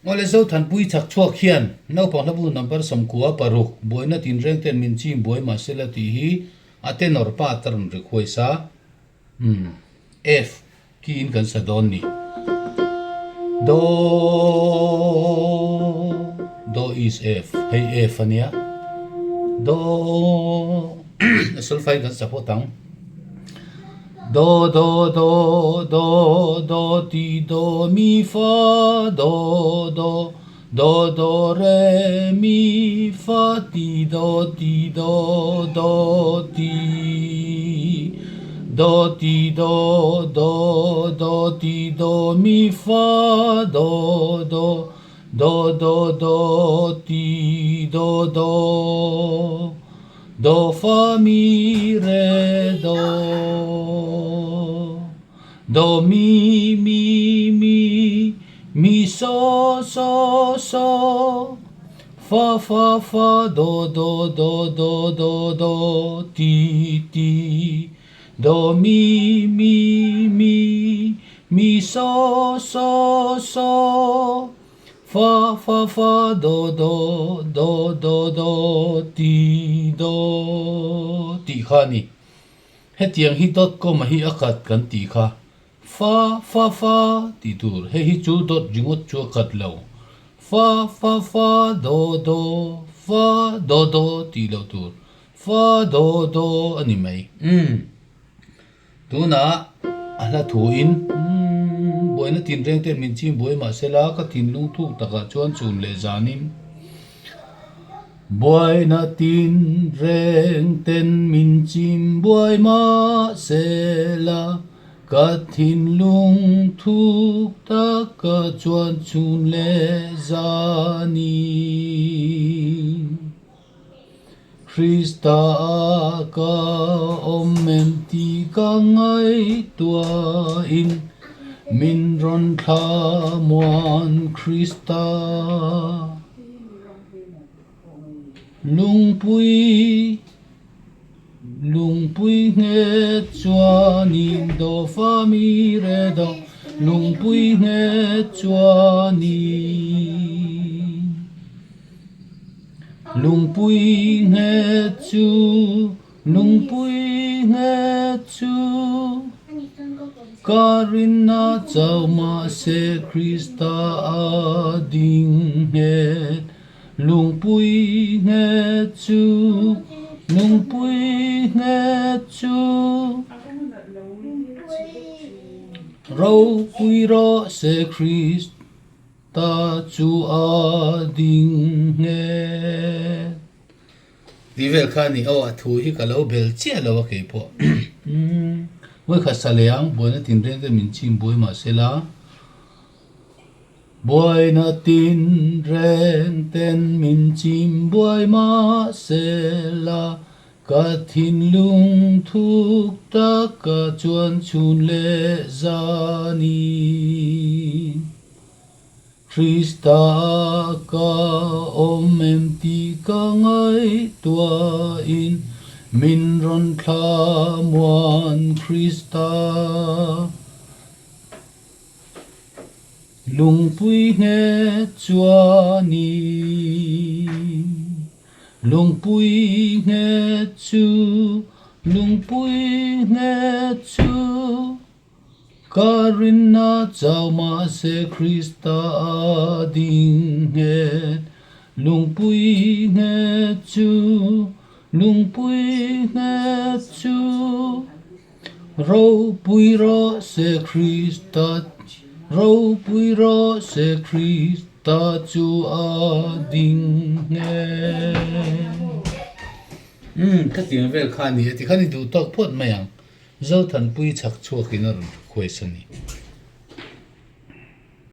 Ole Zothanpuii Chhakchhuak hian naupang hlabu number samkua paruk Buaina tinreng ten min chim buai ma sela ti hi a TENOR pa taran rikhoi sa F ki in kan sa don ni do is F hey F ania do sulfai kan sa potang do ti do mi fa do re mi fa ti do ti do ti do mi fa do ti do fa mi re do mi so fa do ti do mi so fa do ti kha ni he tiang hi .com hi akat kan ti kha fa ti tur he hi chu dot jingot chu khat lo fa do ti lo tur fa do ani mai tu na ala thu in Buaina tinreng ten min chim buai ma sela ka tin lung thuk taka chuan chun le zanin Buaina tinreng ten min chim buai ma sela ka tin lung thuk taka chuan chun le zanin Krista ka omem ti ka ngai tua in min ron tha muan Krista lungpui nge chuanin do fa mi re do lungpui nge chuanin lungpui nge chu Karina chau ma se Krista ading het lungpui nge chu rau pui ro se Krista chu ading het di vel khani o athu hi kalau bel chia lo ke po Wai khasaleang Buaina tinreng ten min chim buai ma sela Buaina tinreng ten min chim buai ma sela ka thin lung thuk ta ka chuan chun le zani Krista ka omem ti ka ngai tua in min ron tha muan Krista lungpui nge chuanin lungpui nge chu Karina chau ma se Krista ading het lungpui nge chu rau pui ro se Krista chu ading het ka tiang vel khani ti khani du tok phot mayang Zothanpuii Chhakchhuak in question ni